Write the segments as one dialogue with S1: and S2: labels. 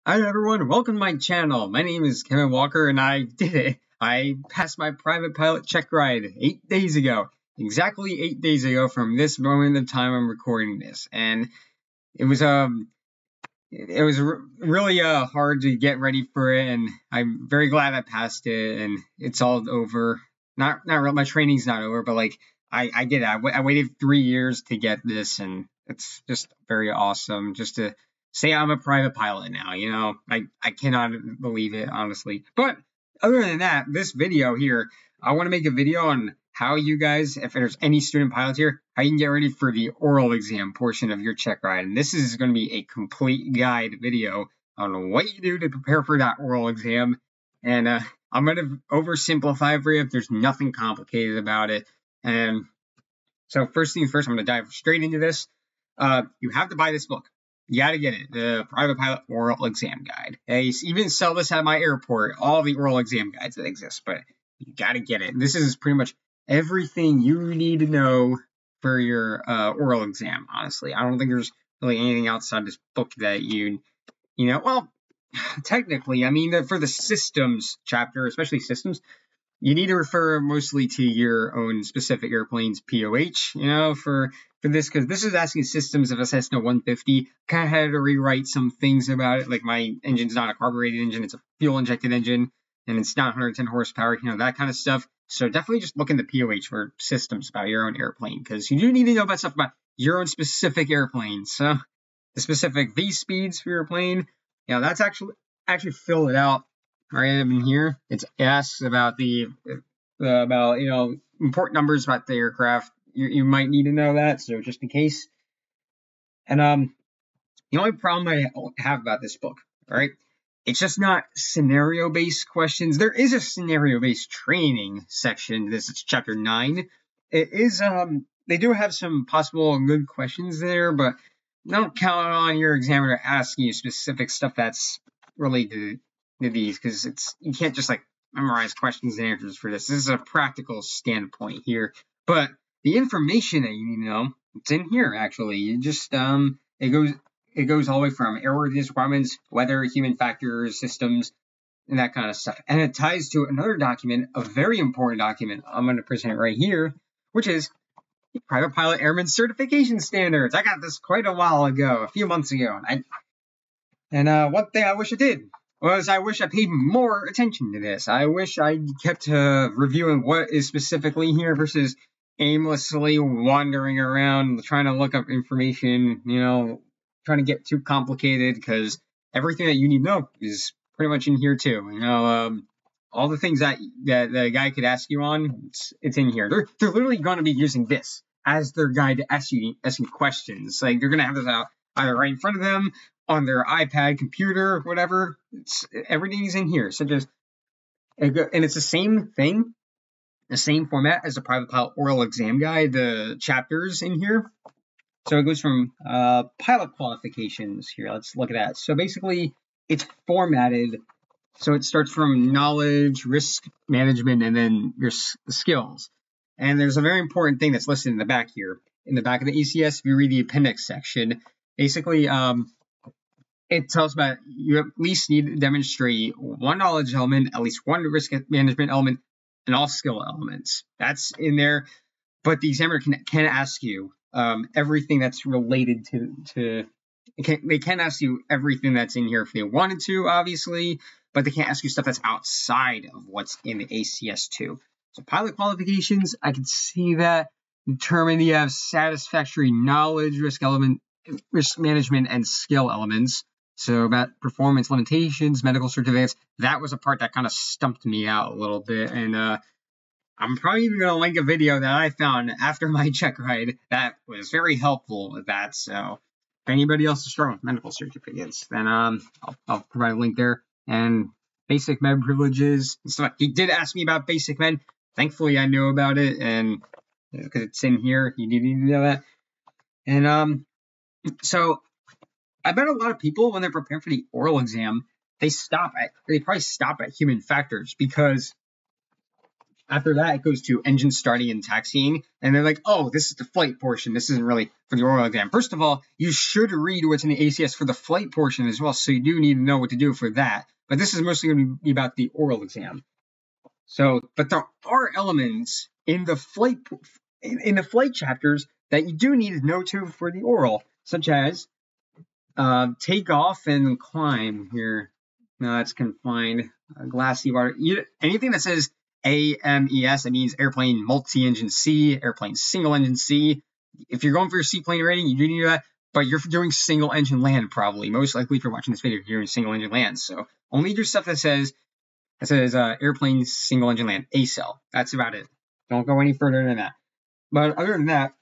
S1: Hi everyone, welcome to my channel. My name is Kevin Walker and I did it. I passed my private pilot check ride 8 days ago. Exactly 8 days ago from this moment in time I'm recording this. And it was really hard to get ready for it, and I'm very glad I passed it and it's all over. Not real, my training's not over, but like I did it. I waited 3 years to get this, and it's just very awesome just to say I'm a private pilot now. I cannot believe it, honestly. But other than that, this video here, I want to make a video on how you guys, if there's any student pilots here, how you can get ready for the oral exam portion of your check ride. And this is going to be a complete guide video on what you do to prepare for that oral exam. And I'm going to oversimplify it for you if there's nothing complicated about it. And so first things first, I'm going to dive straight into this. You have to buy this book. You got to get it, the Private Pilot Oral Exam Guide. They even sell this at my airport, all the oral exam guides that exist, but you got to get it. This is pretty much everything you need to know for your oral exam, honestly. I don't think there's really anything outside this book that well, technically, I mean, for the systems chapter, especially systems, you need to refer mostly to your own specific airplane's POH, for this, because this is asking systems of a Cessna 150. Kind of had to rewrite some things about it, like my engine's not a carbureted engine, it's a fuel-injected engine, and it's not 110 horsepower, that kind of stuff. So definitely just look into POH for systems about your own airplane, because you do need to know about stuff about your own specific airplane. So the specific V speeds for your plane, that's actually fill it out right in here. It asks about important numbers about the aircraft. You might need to know that, so just in case. And the only problem I have about this book, all right, it's just not scenario-based questions. There is a scenario-based training section. This is chapter 9. It is they do have some possible good questions there, but don't count on your examiner asking you specific stuff that's related to these, because you can't just like memorize questions and answers for this. This is a practical standpoint here, but the information that you need to know, it's in here actually. You just it goes all the way from airworthiness requirements, weather, human factors, systems, and that kind of stuff. And it ties to another document, a very important document I'm going to present right here, which is Private Pilot Airman Certification Standards. I got this quite a while ago, a few months ago. And one thing I wish I did was I wish I paid more attention to this. I wish I kept reviewing what is specifically here versus aimlessly wandering around trying to look up information, trying to get too complicated, because everything that you need to know is pretty much in here too. All the things that the guy could ask you on, it's in here. They're literally going to be using this as their guide to asking questions. Like, they're going to have this out either right in front of them, on their iPad, computer, whatever. Everything's in here. So and it's the same thing, the same format as the Private Pilot Oral Exam Guide, the chapters in here. So it goes from pilot qualifications here. Let's look at that. So basically, it's formatted. So it starts from knowledge, risk management, and then your skills. And there's a very important thing that's listed in the back here. In the back of the ACS, if you read the appendix section, basically it tells about you at least need to demonstrate one knowledge element, at least one risk management element, and all skill elements. That's in there. But the examiner can ask you everything that's related to they can ask you everything that's in here if they wanted to, obviously, but they can't ask you stuff that's outside of what's in the ACS2. So pilot qualifications, I can see that. Determine you have satisfactory knowledge, risk management, and skill elements. So about performance limitations, medical certificates, that was a part that kind of stumped me out a little bit. And I'm probably even going to link a video that I found after my check ride that was very helpful with that. So if anybody else is struggling with medical certificates, then I'll provide a link there. And basic med privileges and stuff. He did ask me about basic med. Thankfully, I knew about it, and because it's in here, you need to know that. And so I bet a lot of people, when they're preparing for the oral exam, they probably stop at human factors, because After that, it goes to engine starting and taxiing, and they're like, oh, this is the flight portion. This isn't really for the oral exam. First of all, you should read what's in the ACS for the flight portion as well, so you do need to know what to do for that. But this is mostly going to be about the oral exam. So, but there are elements in the flight chapters that you do need to know too for the oral, such as takeoff and climb. Here, no, that's confined. Glassy water. Anything that says AMES, it means airplane multi-engine C, airplane single-engine C. If you're going for your seaplane rating, you do need that, but you're doing single-engine land probably. Most likely, if you're watching this video, you're doing single-engine land. So only do stuff that says airplane single-engine land, ASEL. That's about it. Don't go any further than that. But other than that,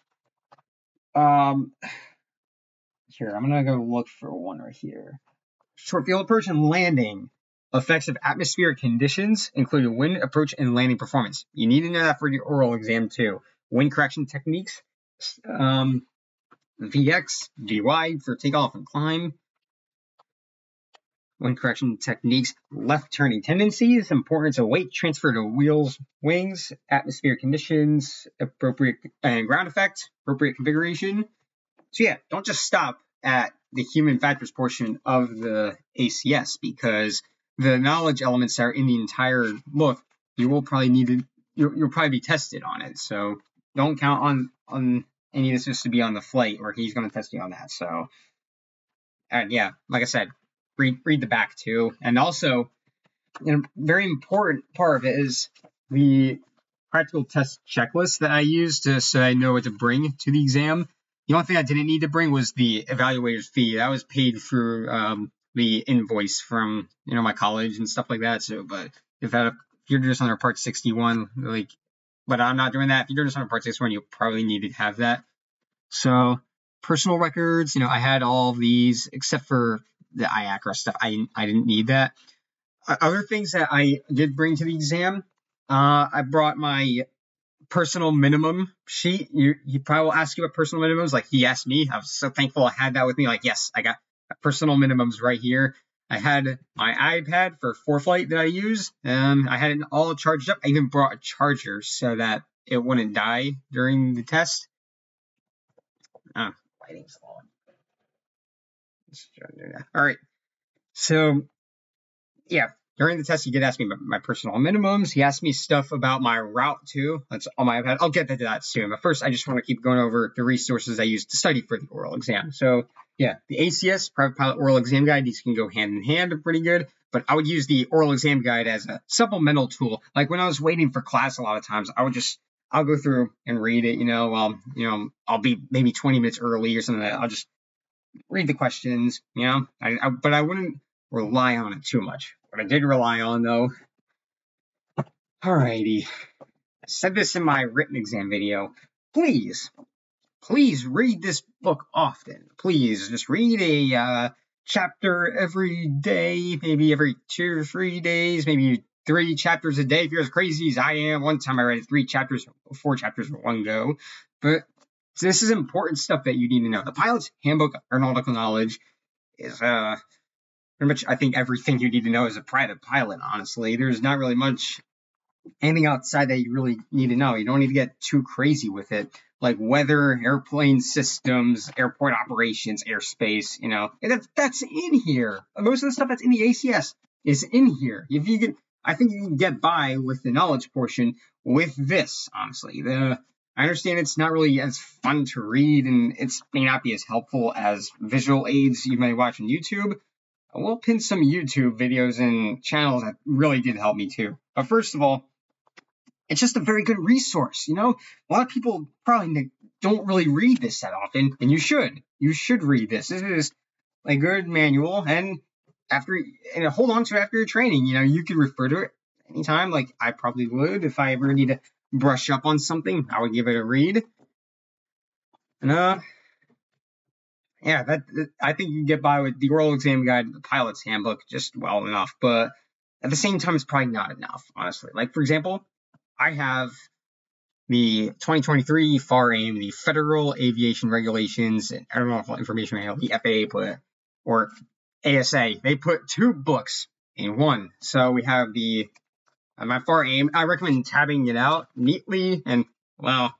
S1: here, I'm going to go look for one right here. Short field approach and landing. Effects of atmospheric conditions, including wind, approach, and landing performance. You need to know that for your oral exam too. Wind correction techniques, VX, VY for takeoff and climb. Wind correction techniques, left turning tendencies, importance of weight transfer to wheels, wings, atmospheric conditions, appropriate and ground effect, appropriate configuration. So yeah, don't just stop at the human factors portion of the ACS, because the knowledge elements that are in the entire book, you will probably need to, you'll probably be tested on it. So don't count on any of this just to be on the flight, or he's going to test you on that. So, and yeah, like I said, read the back too. And also, a very important part of it is the practical test checklist that I use so I know what to bring to the exam. The only thing I didn't need to bring was the evaluator's fee. That was paid through the invoice from my college and stuff like that. So, but if you're just under Part 61, but I'm not doing that. If you're just under Part 61, you probably need to have that. So, personal records, I had all these except for the IACRA stuff. I didn't need that. Other things that I did bring to the exam, I brought my personal minimum sheet. He probably will ask you about personal minimums. Like he asked me. I was so thankful I had that with me. Like, yes, I got personal minimums right here. I had my iPad for ForeFlight that I use. I had it all charged up. I even brought a charger so that it wouldn't die during the test. Lighting's on. All right. So, yeah. During the test, he did ask me about my personal minimums. He asked me stuff about my route, too. That's on my iPad. I'll get to that soon. But first, I just want to keep going over the resources I use to study for the oral exam. So, yeah, the ACS, Private Pilot Oral Exam Guide, these can go hand in hand. They're pretty good. But I would use the oral exam guide as a supplemental tool. Like when I was waiting for class a lot of times, I'll go through and read it, I'll be maybe 20 minutes early or something like that. I'll just read the questions, but I wouldn't rely on it too much. What I did rely on, though, alrighty, I said this in my written exam video, please read this book often. Please, just read a chapter every day, maybe every 2 or 3 days, maybe 3 chapters a day if you're as crazy as I am. One time I read 4 chapters in one go. But this is important stuff that you need to know. The Pilot's Handbook of Aeronautical Knowledge is pretty much, I think, everything you need to know as a private pilot, honestly. There's not really much anything outside that you really need to know. You don't need to get too crazy with it. Like weather, airplane systems, airport operations, airspace, that's in here. Most of the stuff that's in the ACS is in here. I think you can get by with the knowledge portion with this, honestly. I understand it's not really as fun to read, and it may not be as helpful as visual aids you may watch on YouTube. I will pin some YouTube videos and channels that really did help me too. But first of all, it's just a very good resource. A lot of people probably don't really read this that often, and you should. You should read this. This is a good manual, and hold on to it after your training. You can refer to it anytime. Like I probably would if I ever need to brush up on something. I would give it a read. And I think you can get by with the oral exam guide, the pilot's handbook, just well enough. But at the same time, it's probably not enough, honestly. Like, for example, I have the 2023 FAR-AIM, the Federal Aviation Regulations and Aeronautical Information Manual, the FAA or ASA. They put 2 books in one. So we have the my far aim, I recommend tabbing it out neatly. And, well,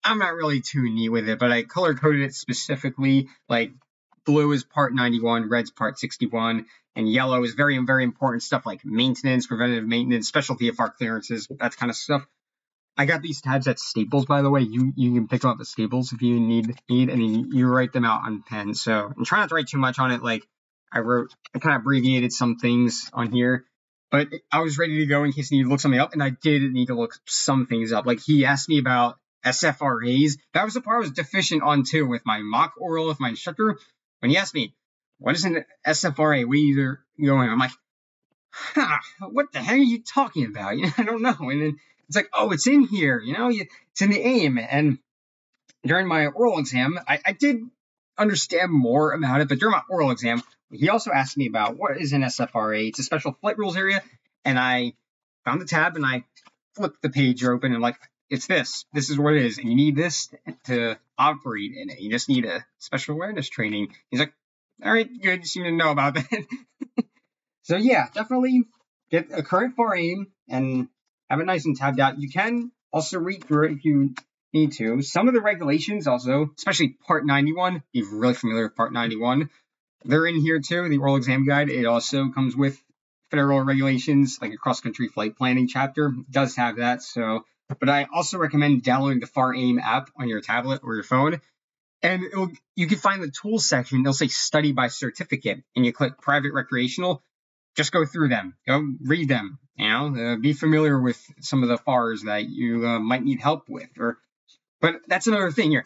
S1: I'm not really too neat with it, but I color coded it specifically. Like, blue is part 91, red's part 61, and yellow is very, very important stuff like maintenance, preventative maintenance, special VFR clearances, that kind of stuff. I got these tabs at Staples, by the way. You can pick them up at Staples if you need, and you write them out on pen. So I'm trying not to write too much on it. Like I kind of abbreviated some things on here, but I was ready to go in case I need to look something up, and I did need to look some things up. Like he asked me about SFRAs. That was the part I was deficient on too with my mock oral with my instructor. When he asked me, what is an SFRA? We either going, I'm like, what the heck are you talking about? I don't know. And then it's like, oh, it's in here, it's in the AIM. And during my oral exam, I did understand more about it, but during my oral exam, he also asked me about what is an SFRA. It's a special flight rules area. And I found the tab and I flipped the page open and like, it's this. This is what it is. And you need this to operate in it. You just need a special awareness training. He's like, all right, good. You seem to know about that. So yeah, definitely get a current far aim and have it nice and tabbed out. You can also read through it if you need to. Some of the regulations also, especially Part 91, if you're really familiar with Part 91, they're in here too, the oral exam guide. It also comes with federal regulations, like a cross-country flight planning chapter. It does have that. So, but I also recommend downloading the Far Aim app on your tablet or your phone. And you can find the tools section. It'll say study by certificate, and you click private recreational. Just go through them. Go read them. Be familiar with some of the FARs that you might need help with. But that's another thing here.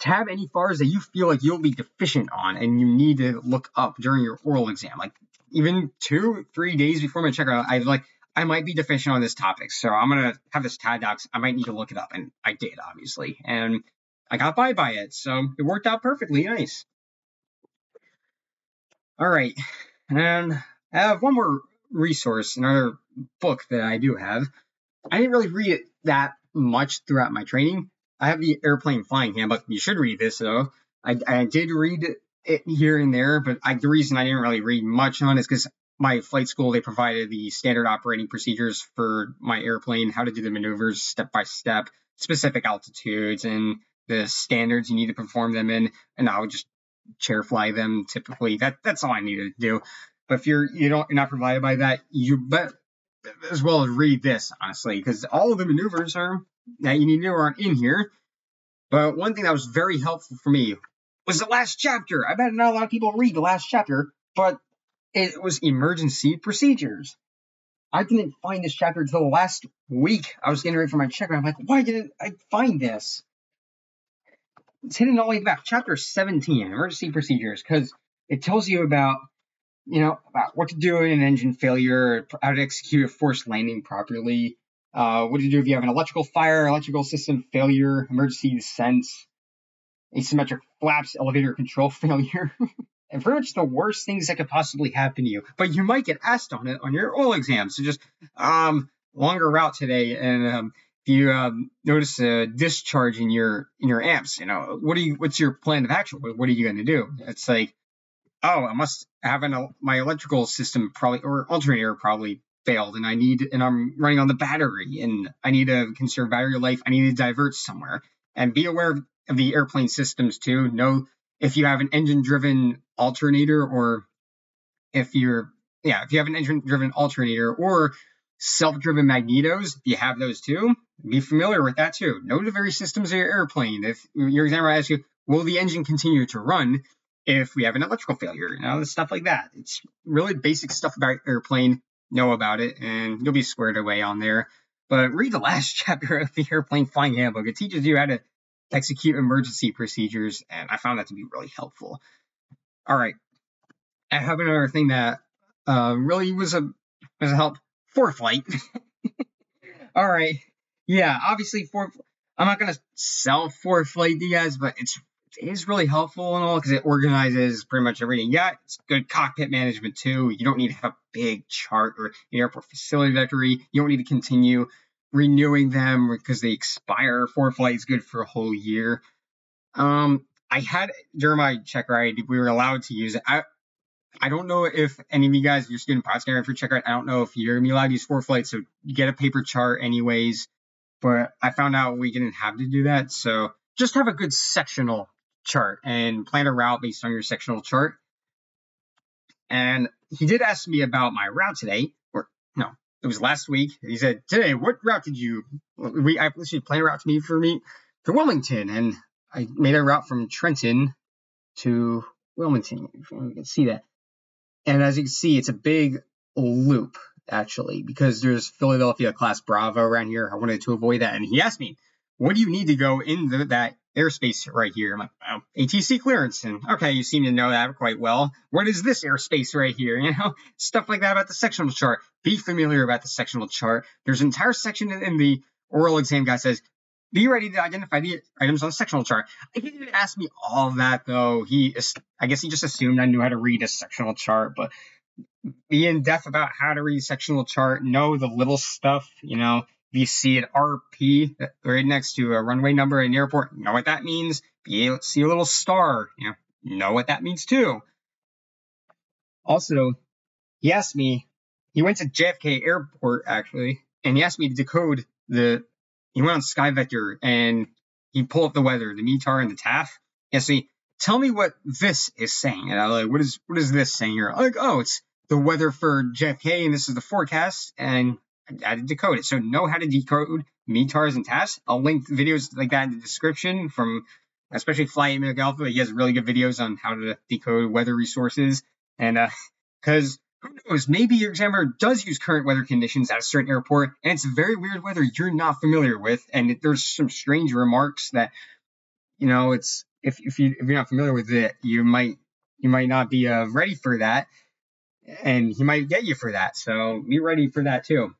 S1: Tab any FARs that you feel like you'll be deficient on and you need to look up during your oral exam. Like even 2-3 days before my checkout, I might be deficient on this topic. So I'm going to have this tab docs. I might need to look it up. And I did, obviously. And I got by it. So it worked out perfectly nice. All right. And I have one more resource, another book that I do have. I didn't really read it that much throughout my training. I have the Airplane Flying Handbook. You should read this, though. I did read it here and there, but the reason I didn't really read much on it is because my flight school, they provided the standard operating procedures for my airplane, how to do the maneuvers step by step, specific altitudes, and the standards you need to perform them in. And I would just chair fly them typically. That's all I needed to do. But if you're not provided by that, you bet as well as read this, honestly, because all of the maneuvers that you need to know aren't in here. But one thing that was very helpful for me was the last chapter. I bet not a lot of people read the last chapter, but it was emergency procedures. I didn't find this chapter until last week. I was getting ready for my checkout. I'm like, why didn't I find this? It's hidden all the way back. Chapter 17, emergency procedures, because it tells you about what to do in an engine failure, how to execute a forced landing properly, what to do if you have an electrical fire, electrical system failure, emergency descents, asymmetric flaps, elevator control failure, and pretty much the worst things that could possibly happen to you. But you might get asked on it on your oral exam. So just longer route today, and if you notice a discharge in your amps, what's your plan of action? What are you going to do? It's like, oh, I must have my electrical system or alternator probably failed, and I'm running on the battery, and I need to conserve battery life. I need to divert somewhere, and be aware of the airplane systems too. Know if you have an engine-driven alternator, or if you have an engine-driven alternator or self-driven magnetos, if you have those too, be familiar with that too. Know the various systems of your airplane. If your examiner asks you, will the engine continue to run if we have an electrical failure, stuff like that. It's really basic stuff about airplane. Know about it, and you'll be squared away on there. But read the last chapter of the Airplane Flying Handbook. It teaches you how to execute emergency procedures, and I found that to be really helpful. All right. I have another thing that really was a help for flight. All right. Yeah, obviously I'm not going to sell for flight to you guys, but it is really helpful and all because it organizes pretty much everything. Yeah, it's good cockpit management too. You don't need to have a big chart or an airport facility directory. You don't need to continue renewing them because they expire. ForeFlight is good for a whole year. I had during my check ride, we were allowed to use it. I don't know if any of you guys, you're student pilots getting ready for checkride. I don't know if you're gonna be allowed to use ForeFlight, so you get a paper chart anyways. But I found out we didn't have to do that, so just have a good sectional chart and plan a route based on your sectional chart. And he did ask me about my route today, or no, it was last week. He said, "Today, what route did you?" I actually planned a route for me to Wilmington, and I made a route from Trenton to Wilmington. If you can see that. And as you can see, it's a big loop, actually, because there's Philadelphia class Bravo around here. I wanted to avoid that. And he asked me, what do you need to go into that airspace right here? I'm like, oh, ATC clearance. And okay, you seem to know that quite well. What is this airspace right here? You know, stuff like that about the sectional chart. Be familiar about the sectional chart. There's an entire section in the oral exam guide says, be ready to identify the items on the sectional chart. He didn't ask me all of that, though. I guess he just assumed I knew how to read a sectional chart, but be in depth about how to read a sectional chart, know the little stuff, you know, if you see an RP right next to a runway number in an airport, know what that means. Be able to see a little star, know what that means too. Also, he asked me, he went to JFK Airport, actually, and he asked me to decode he went on Sky Vector and he pulled up the weather, the METAR and the TAF. And so tell me what this is saying. And I'm like, what is this saying here? I'm like, oh, it's the weather for JFK and this is the forecast. And I had to decode it. So know how to decode METARs and TAFs. I'll link videos like that in the description from especially Flight America Alpha. He has really good videos on how to decode weather resources. And because who knows, maybe your examiner does use current weather conditions at a certain airport, and it's very weird weather you're not familiar with, and there's some strange remarks that, it's if you're not familiar with it, you might not be ready for that, and he might get you for that. So be ready for that too.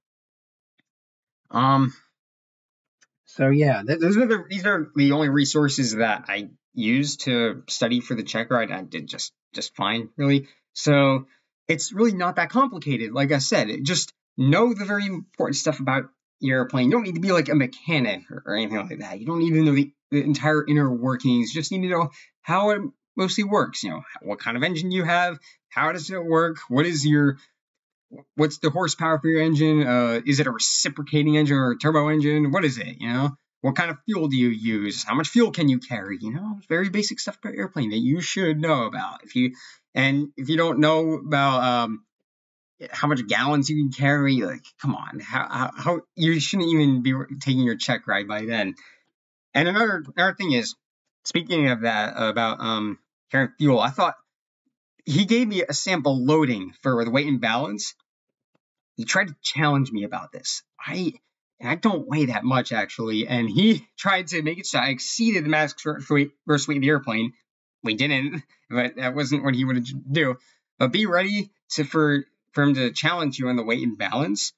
S1: So yeah, these are the only resources that I use to study for the check ride. I did just fine, really. So it's really not that complicated. Like I said, just know the very important stuff about your airplane. You don't need to be like a mechanic or anything like that. You don't need to know the entire inner workings. You just need to know how it mostly works. What kind of engine you have, how does it work, what's the horsepower for your engine? Is it a reciprocating engine or a turbo engine? What is it? What kind of fuel do you use? How much fuel can you carry? Very basic stuff about airplane that you should know about. If you don't know about how much gallons you can carry, like, come on, how you shouldn't even be taking your check ride by then. And another thing is, speaking of that, about carrying fuel, I thought he gave me a sample loading for the weight and balance. He tried to challenge me about this. I don't weigh that much, actually, and he tried to make it so I exceeded the max versus weight of the airplane. We didn't, but that wasn't what he wanted to do. But be ready for him to challenge you on the weight and balance,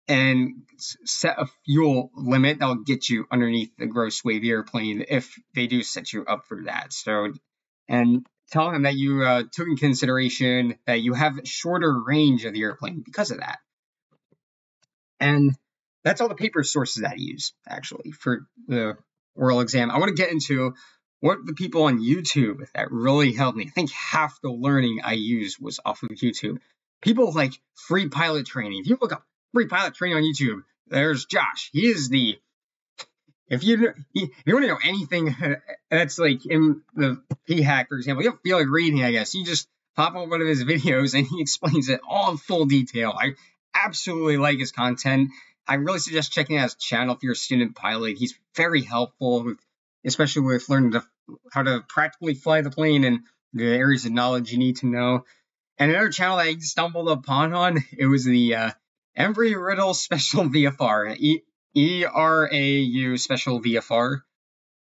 S1: and set a fuel limit that'll get you underneath the gross weight of the airplane if they do set you up for that. So, and tell him that you took in consideration that you have shorter range of the airplane because of that. And that's all the paper sources that I use, actually, for the oral exam. I want to get into what the people on YouTube that really helped me. I think half the learning I used was off of YouTube. People like Free Pilot Training. If you look up Free Pilot Training on YouTube, there's Josh. He is if you want to know anything that's like in the P-Hack, for example, you don't feel like reading, I guess. You just pop on one of his videos and he explains it all in full detail. I absolutely like his content. I really suggest checking out his channel if you're a student pilot. He's very helpful, especially with learning how to practically fly the plane and the areas of knowledge you need to know. And another channel that I stumbled upon, it was the Embry Riddle Special VFR, ERAU Special VFR.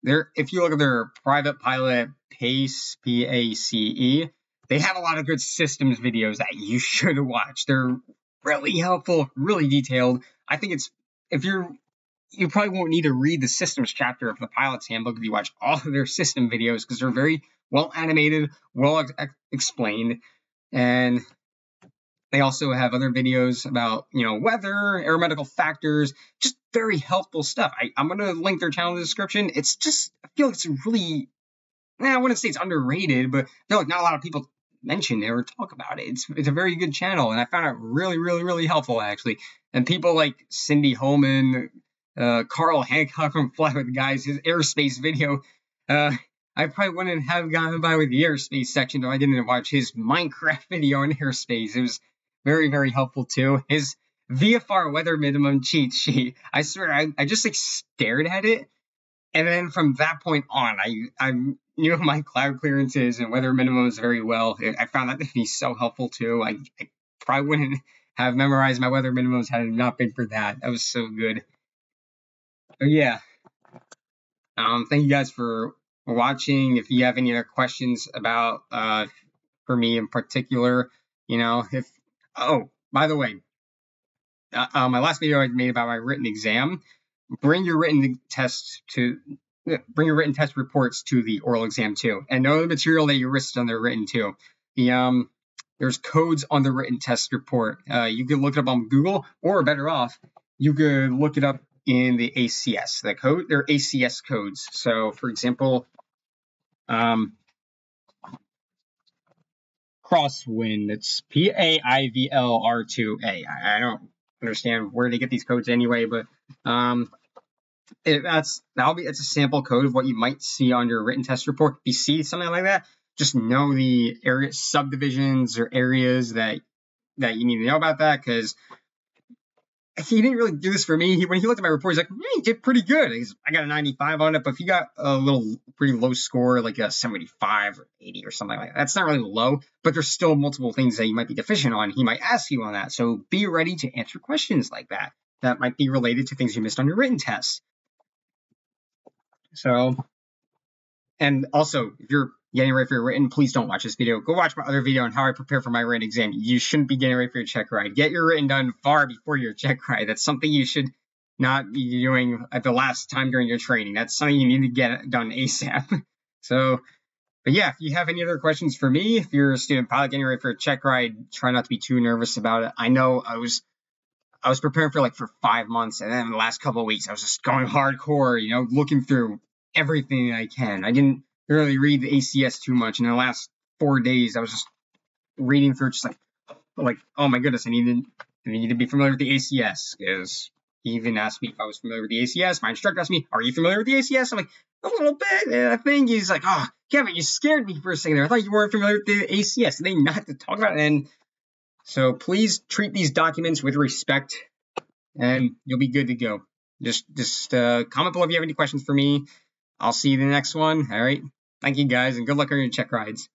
S1: If you look at their private pilot PACE, PACE, they have a lot of good systems videos that you should watch. They're really helpful, really detailed. I think you probably won't need to read the systems chapter of the pilot's handbook if you watch all of their system videos, because they're very well animated, well explained. And they also have other videos about, weather, aeromedical factors, just very helpful stuff. I'm going to link their channel in the description. It's just, I feel like it's really, I wouldn't say it's underrated, but I feel like not a lot of people mention it or talk about it. It's a very good channel, and I found it really, really, really helpful, actually. And people like Cindy Holman, Carl Hancock from Fly with the Guys, his airspace video, I probably wouldn't have gotten by with the airspace section if I didn't watch his Minecraft video on airspace. It was very, very helpful too. His VFR weather minimum cheat sheet, I swear, I just like stared at it. And then from that point on, I knew my cloud clearances and weather minimums very well. I found that to be so helpful too. I probably wouldn't have memorized my weather minimums had it not been for that. That was so good. But yeah, thank you guys for watching. If you have any other questions about for me in particular, by the way, my last video I made about my written exam. Bring your written test reports to the oral exam too, and know the material that you risked on the written too. There's codes on the written test report. You can look it up on Google, or better off, you could look it up in the ACS. The code, they're ACS codes. So, for example, Crosswind. It's PAIVLR2A. I don't understand where they get these codes anyway, but it's a sample code of what you might see on your written test report. If you see something like that, just know the area subdivisions or areas that you need to know about that, because he didn't really do this for me. When he looked at my report, he's like, you did pretty good. I got a 95 on it, but if you got a pretty low score, like a 75 or 80 or something like that, that's not really low, but there's still multiple things that you might be deficient on. He might ask you on that. So be ready to answer questions like that. That might be related to things you missed on your written test. So, and also, if you're getting ready for your written, please don't watch this video. Go watch my other video on how I prepare for my written exam. You shouldn't be getting ready for your check ride. Get your written done far before your check ride. That's something you should not be doing at the last time during your training. That's something you need to get done ASAP. So, but yeah, if you have any other questions for me, if you're a student pilot getting ready for a check ride, try not to be too nervous about it. I know I was preparing for 5 months, and then the last couple of weeks, I was just going hardcore, looking through everything I can. I didn't really read the ACS too much. In the last 4 days, I was just reading through, just like, oh my goodness, I need to be familiar with the ACS, because he even asked me if I was familiar with the ACS. My instructor asked me, are you familiar with the ACS? I'm like, a little bit. And I think he's like, oh, Kevin, you scared me for a second there. I thought you weren't familiar with the ACS. And they not to talk about it. And so please treat these documents with respect, and you'll be good to go. Just comment below if you have any questions for me. I'll see you in the next one. All right. Thank you, guys, and good luck on your check rides.